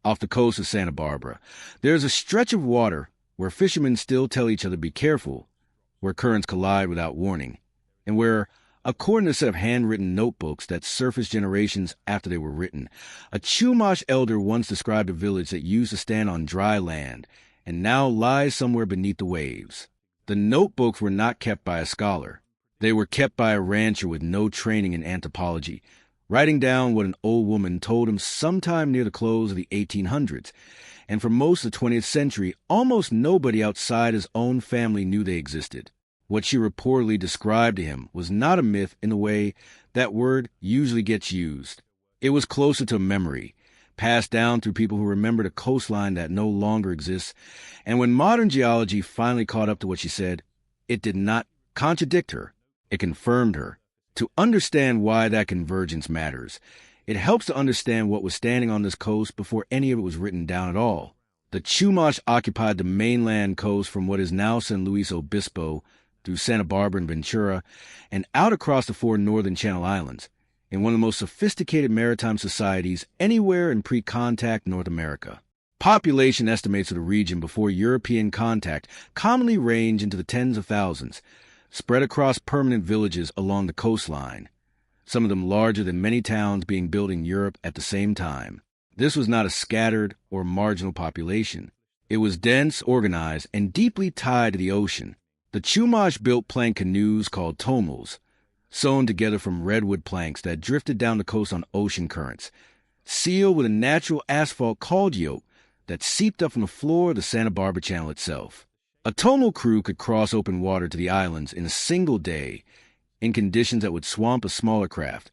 off the coast of Santa Barbara. There's a stretch of water where fishermen still tell each other to be careful, where currents collide without warning, and where, according to a set of handwritten notebooks that surfaced generations after they were written, a Chumash elder once described a village that used to stand on dry land and now lies somewhere beneath the waves. The notebooks were not kept by a scholar. They were kept by a rancher with no training in anthropology, writing down what an old woman told him sometime near the close of the 1800s. And for most of the 20th century, almost nobody outside his own family knew they existed. What she reportedly described to him was not a myth in the way that word usually gets used. It was closer to a memory, passed down through people who remembered a coastline that no longer exists. And when modern geology finally caught up to what she said, it did not contradict her. It confirmed her. To understand why that convergence matters, it helps to understand what was standing on this coast before any of it was written down at all. The Chumash occupied the mainland coast from what is now San Luis Obispo through Santa Barbara and Ventura, and out across the 4 northern Channel Islands, in one of the most sophisticated maritime societies anywhere in pre-contact North America. Population estimates of the region before European contact commonly range into the tens of thousands, spread across permanent villages along the coastline, some of them larger than many towns being built in Europe at the same time. This was not a scattered or marginal population. It was dense, organized, and deeply tied to the ocean. The Chumash built plank canoes called tomals, sewn together from redwood planks that drifted down the coast on ocean currents, sealed with a natural asphalt called yoke that seeped up from the floor of the Santa Barbara Channel itself. A tomal crew could cross open water to the islands in a single day in conditions that would swamp a smaller craft,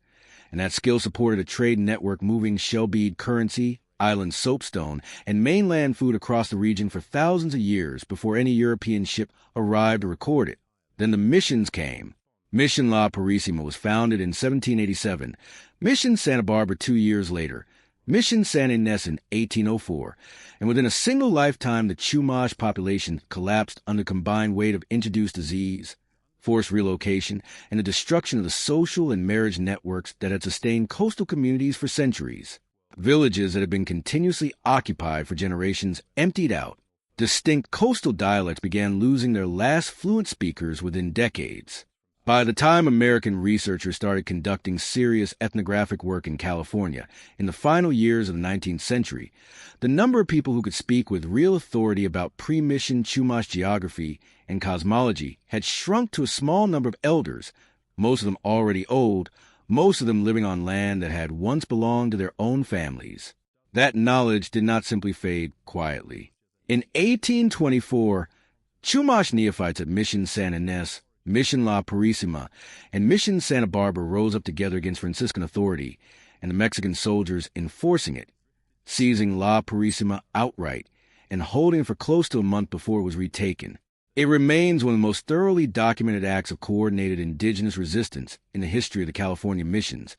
and that skill supported a trade network moving shell bead currency, island soapstone, and mainland food across the region for thousands of years before any European ship arrived to record it. Then the missions came. Mission La Purísima was founded in 1787, Mission Santa Barbara 2 years later, Mission San Ynez in 1804, and within a single lifetime the Chumash population collapsed under the combined weight of introduced disease, forced relocation, and the destruction of the social and marriage networks that had sustained coastal communities for centuries. Villages that had been continuously occupied for generations emptied out. Distinct coastal dialects began losing their last fluent speakers within decades. By the time American researchers started conducting serious ethnographic work in California in the final years of the 19th century, the number of people who could speak with real authority about pre-mission Chumash geography and cosmology had shrunk to a small number of elders, most of them already old, most of them living on land that had once belonged to their own families. That knowledge did not simply fade quietly. In 1824, Chumash neophytes at Mission San Ynez, Mission La Purísima, and Mission Santa Barbara rose up together against Franciscan authority and the Mexican soldiers enforcing it, seizing La Purísima outright and holding it for close to a month before it was retaken. It remains one of the most thoroughly documented acts of coordinated indigenous resistance in the history of the California missions,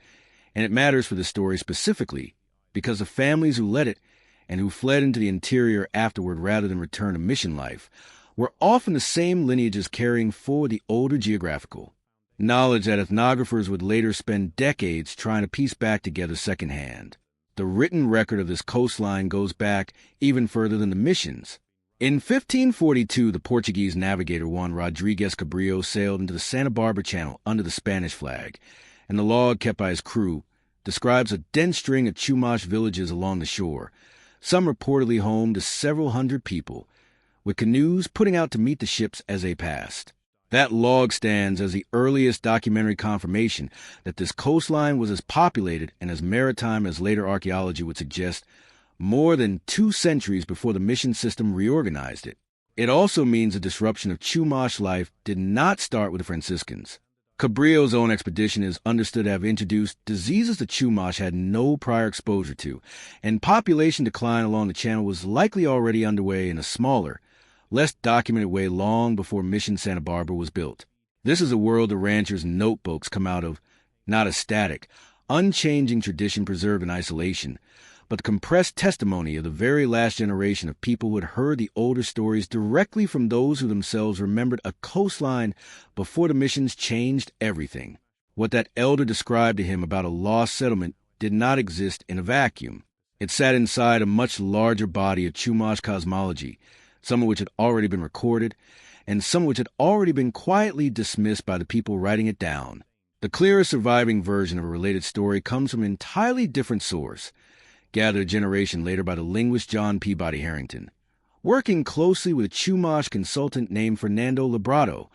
and it matters for the story specifically because the families who led it and who fled into the interior afterward rather than return to mission life were often the same lineages carrying forward the older geographical knowledge that ethnographers would later spend decades trying to piece back together secondhand. The written record of this coastline goes back even further than the missions. In 1542, the Portuguese navigator Juan Rodriguez Cabrillo sailed into the Santa Barbara Channel under the Spanish flag, and the log kept by his crew describes a dense string of Chumash villages along the shore, some reportedly home to several hundred people, with canoes putting out to meet the ships as they passed. That log stands as the earliest documentary confirmation that this coastline was as populated and as maritime as later archaeology would suggest, more than 2 centuries before the mission system reorganized it. It also means the disruption of Chumash life did not start with the Franciscans. Cabrillo's own expedition is understood to have introduced diseases the Chumash had no prior exposure to, and population decline along the channel was likely already underway in a smaller, less documented way long before Mission Santa Barbara was built. This is a world the ranchers' notebooks come out of, not a static, unchanging tradition preserved in isolation, but the compressed testimony of the very last generation of people who had heard the older stories directly from those who themselves remembered a coastline before the missions changed everything. What that elder described to him about a lost settlement did not exist in a vacuum. It sat inside a much larger body of Chumash cosmology, some of which had already been recorded, and some of which had already been quietly dismissed by the people writing it down. The clearest surviving version of a related story comes from an entirely different source, gathered a generation later by the linguist John Peabody Harrington, working closely with a Chumash consultant named Fernando Librado,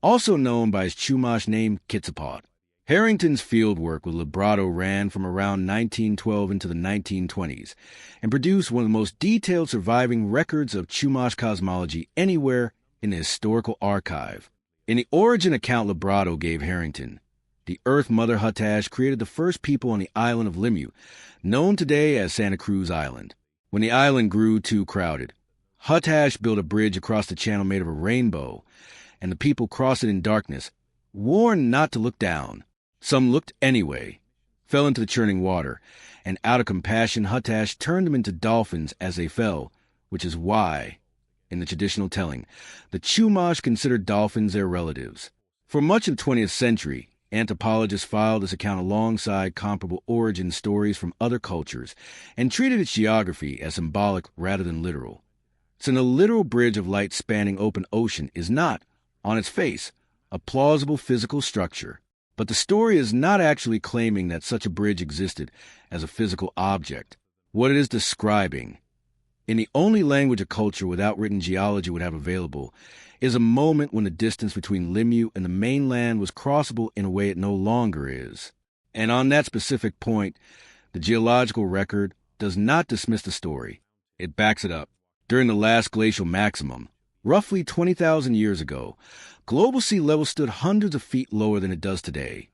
also known by his Chumash name Quetzalcoatl. Harrington's fieldwork with Librado ran from around 1912 into the 1920s and produced one of the most detailed surviving records of Chumash cosmology anywhere in the historical archive. In the origin account Librado gave Harrington, the Earth Mother Hutash created the first people on the island of Limu, known today as Santa Cruz Island. When the island grew too crowded, Hutash built a bridge across the channel made of a rainbow, and the people crossed it in darkness, warned not to look down. Some looked anyway, fell into the churning water, and out of compassion Hutash turned them into dolphins as they fell, which is why, in the traditional telling, the Chumash considered dolphins their relatives. For much of the 20th century, anthropologists filed this account alongside comparable origin stories from other cultures and treated its geography as symbolic rather than literal. Since a literal bridge of light spanning open ocean is not, on its face, a plausible physical structure, but the story is not actually claiming that such a bridge existed as a physical object. What it is describing, in the only language a culture without written geology would have available, is a moment when the distance between Limu and the mainland was crossable in a way it no longer is. And on that specific point, the geological record does not dismiss the story. It backs it up. During the last glacial maximum, roughly 20,000 years ago, global sea level stood hundreds of feet lower than it does today,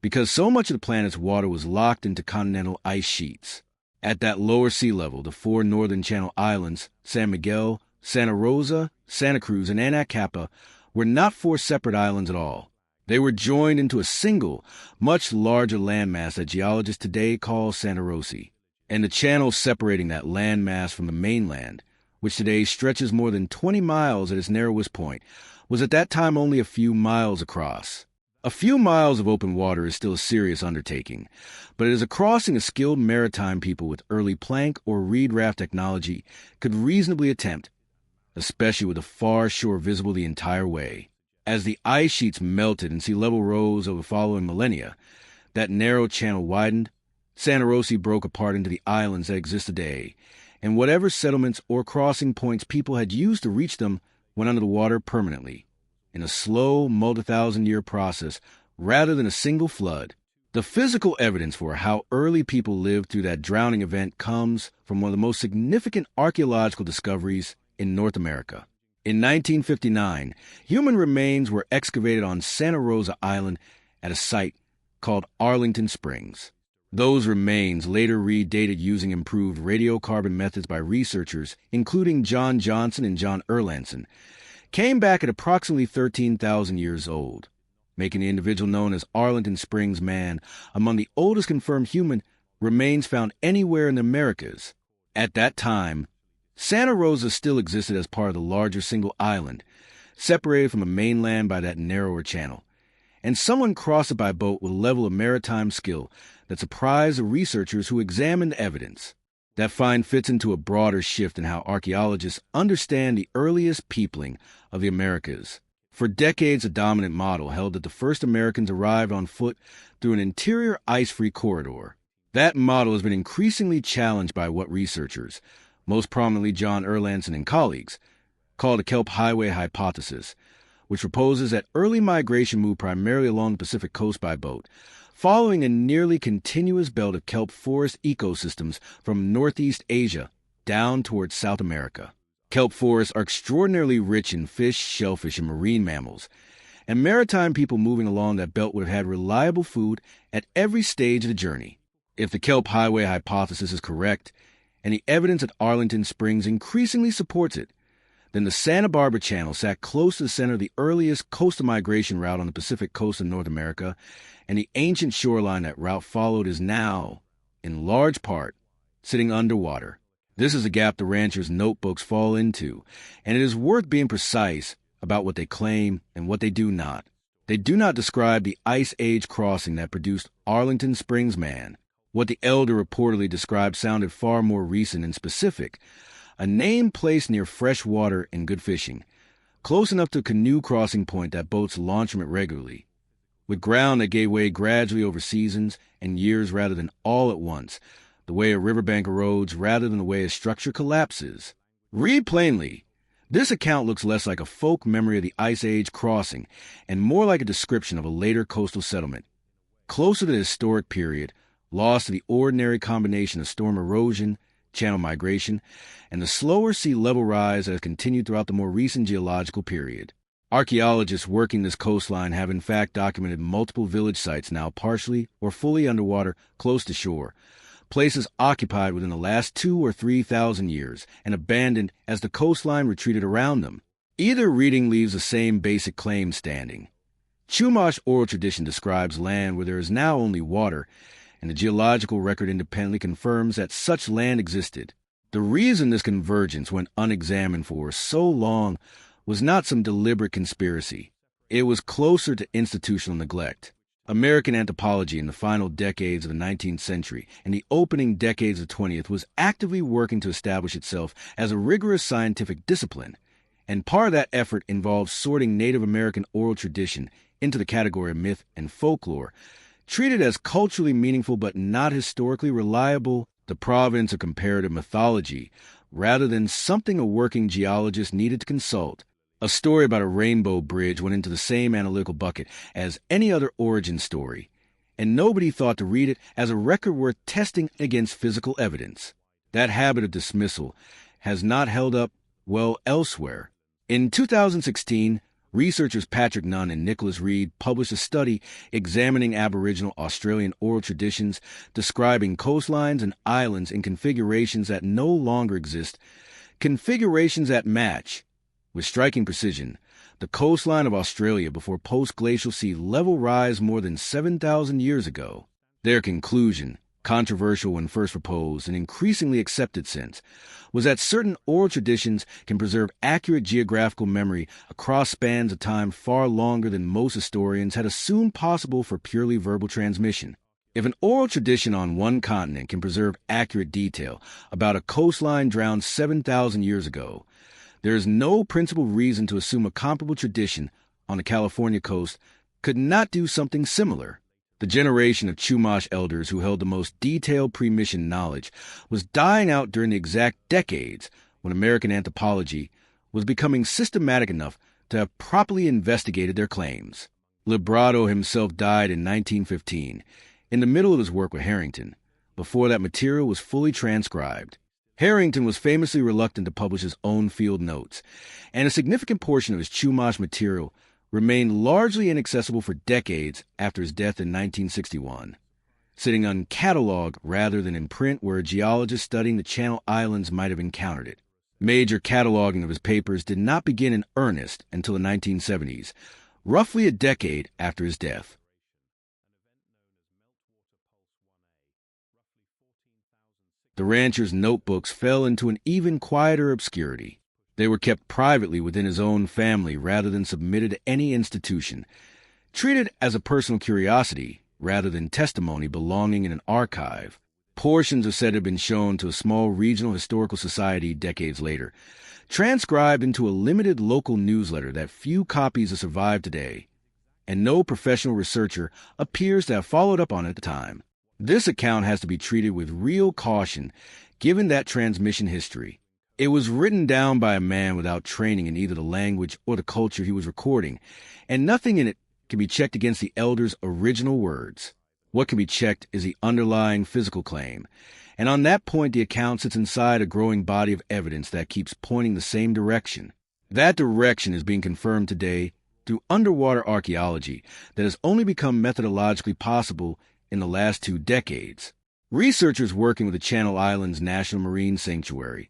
because so much of the planet's water was locked into continental ice sheets. At that lower sea level, the four northern channel islands, San Miguel, Santa Rosa, Santa Cruz, and Anacapa, were not four separate islands at all. They were joined into a single, much larger landmass that geologists today call Santa Rosa. And the channel separating that landmass from the mainland, which today stretches more than 20 miles at its narrowest point, was at that time only a few miles across. A few miles of open water is still a serious undertaking, but it is a crossing a skilled maritime people with early plank or reed raft technology could reasonably attempt, especially with the far shore visible the entire way. As the ice sheets melted and sea level rose over the following millennia, that narrow channel widened, Santa Rosa broke apart into the islands that exist today, and whatever settlements or crossing points people had used to reach them went under the water permanently, in a slow, multi-thousand-year process rather than a single flood. The physical evidence for how early people lived through that drowning event comes from one of the most significant archaeological discoveries in North America. In 1959, human remains were excavated on Santa Rosa Island at a site called Arlington Springs. Those remains, later redated using improved radiocarbon methods by researchers, including John Johnson and John Erlandson, came back at approximately 13,000 years old, making the individual known as Arlington Springs Man among the oldest confirmed human remains found anywhere in the Americas. At that time, Santa Rosa still existed as part of the larger single island, separated from the mainland by that narrower channel, and someone crossed it by boat with a level of maritime skill that surprised the researchers who examined the evidence. That find fits into a broader shift in how archaeologists understand the earliest peopling of the Americas. For decades, a dominant model held that the first Americans arrived on foot through an interior ice-free corridor. That model has been increasingly challenged by what researchers, most prominently John Erlandson and colleagues, call the Kelp Highway hypothesis, which proposes that early migration moved primarily along the Pacific coast by boat, following a nearly continuous belt of kelp forest ecosystems from Northeast Asia down towards South America. Kelp forests are extraordinarily rich in fish, shellfish, and marine mammals, and maritime people moving along that belt would have had reliable food at every stage of the journey. If the Kelp Highway hypothesis is correct, and the evidence at Arlington Springs increasingly supports it, then the Santa Barbara Channel sat close to the center of the earliest coastal migration route on the Pacific coast of North America, and the ancient shoreline that route followed is now, in large part, sitting underwater. This is a gap the ranchers' notebooks fall into, and it is worth being precise about what they claim and what they do not. They do not describe the Ice Age crossing that produced Arlington Springs Man, What the elder reportedly described sounded far more recent and specific. A name placed near fresh water and good fishing, close enough to a canoe crossing point that boats launch from it regularly, with ground that gave way gradually over seasons and years rather than all at once, the way a riverbank erodes rather than the way a structure collapses. Read plainly. This account looks less like a folk memory of the Ice Age crossing and more like a description of a later coastal settlement, closer to the historic period, lost to the ordinary combination of storm erosion, channel migration, and the slower sea level rise that has continued throughout the more recent geological period. Archaeologists working this coastline have in fact documented multiple village sites now partially or fully underwater close to shore, places occupied within the last 2,000 or 3,000 years and abandoned as the coastline retreated around them. Either reading leaves the same basic claim standing. Chumash oral tradition describes land where there is now only water, and the geological record independently confirms that such land existed. The reason this convergence went unexamined for so long was not some deliberate conspiracy. It was closer to institutional neglect. American anthropology in the final decades of the 19th century and the opening decades of the 20th was actively working to establish itself as a rigorous scientific discipline, and part of that effort involved sorting Native American oral tradition into the category of myth and folklore, treated as culturally meaningful but not historically reliable, the province of comparative mythology, rather than something a working geologist needed to consult. A story about a rainbow bridge went into the same analytical bucket as any other origin story, and nobody thought to read it as a record worth testing against physical evidence. That habit of dismissal has not held up well elsewhere. In 2016, researchers Patrick Nunn and Nicholas Reed published a study examining Aboriginal Australian oral traditions, describing coastlines and islands in configurations that no longer exist, configurations that match, with striking precision, the coastline of Australia before post-glacial sea level rise more than 7,000 years ago. Their conclusion, controversial when first proposed and increasingly accepted since, was that certain oral traditions can preserve accurate geographical memory across spans of time far longer than most historians had assumed possible for purely verbal transmission. If an oral tradition on one continent can preserve accurate detail about a coastline drowned 7,000 years ago, there is no principled reason to assume a comparable tradition on the California coast could not do something similar. The generation of Chumash elders who held the most detailed pre-mission knowledge was dying out during the exact decades when American anthropology was becoming systematic enough to have properly investigated their claims. Librado himself died in 1915, in the middle of his work with Harrington, before that material was fully transcribed. Harrington was famously reluctant to publish his own field notes, and a significant portion of his Chumash material remained largely inaccessible for decades after his death in 1961, sitting uncatalogued rather than in print where a geologist studying the Channel Islands might have encountered it. Major cataloging of his papers did not begin in earnest until the 1970s, roughly a decade after his death. The rancher's notebooks fell into an even quieter obscurity. They were kept privately within his own family rather than submitted to any institution, treated as a personal curiosity rather than testimony belonging in an archive. Portions are said to have been shown to a small regional historical society decades later, transcribed into a limited local newsletter that few copies have survived today, and no professional researcher appears to have followed up on it at the time. This account has to be treated with real caution, given that transmission history. It was written down by a man without training in either the language or the culture he was recording, and nothing in it can be checked against the elder's original words. What can be checked is the underlying physical claim, and on that point the account sits inside a growing body of evidence that keeps pointing the same direction. That direction is being confirmed today through underwater archaeology that has only become methodologically possible in the last 2 decades. Researchers working with the Channel Islands National Marine Sanctuary,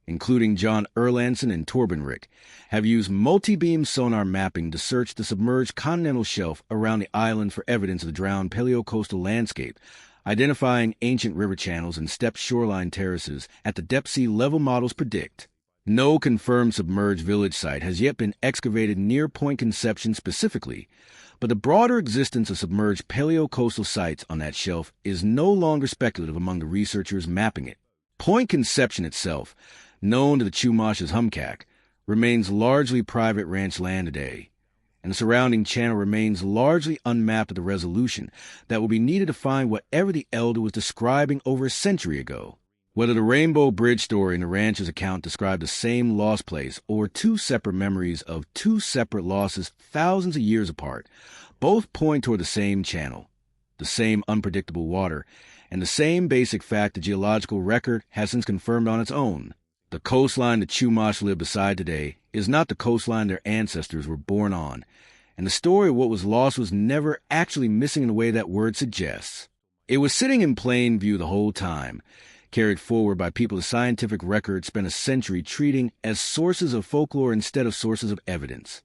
including John Erlandson and Torben Rick, have used multi-beam sonar mapping to search the submerged continental shelf around the island for evidence of the drowned paleocoastal landscape, identifying ancient river channels and steppe shoreline terraces at the depth sea level models predict. No confirmed submerged village site has yet been excavated near Point Conception specifically, But the broader existence of submerged paleocoastal sites on that shelf is no longer speculative among the researchers mapping it. Point Conception itself, known to the Chumash as Humcack, remains largely private ranch land today, and the surrounding channel remains largely unmapped at the resolution that will be needed to find whatever the elder was describing over a century ago. Whether the Rainbow Bridge story in the rancher's account described the same lost place or two separate memories of two separate losses thousands of years apart, both point toward the same channel, the same unpredictable water, and the same basic fact the geological record has since confirmed on its own. The coastline the Chumash live beside today is not the coastline their ancestors were born on, and the story of what was lost was never actually missing in the way that word suggests. It was sitting in plain view the whole time, carried forward by people the scientific record spent a century treating as sources of folklore instead of sources of evidence.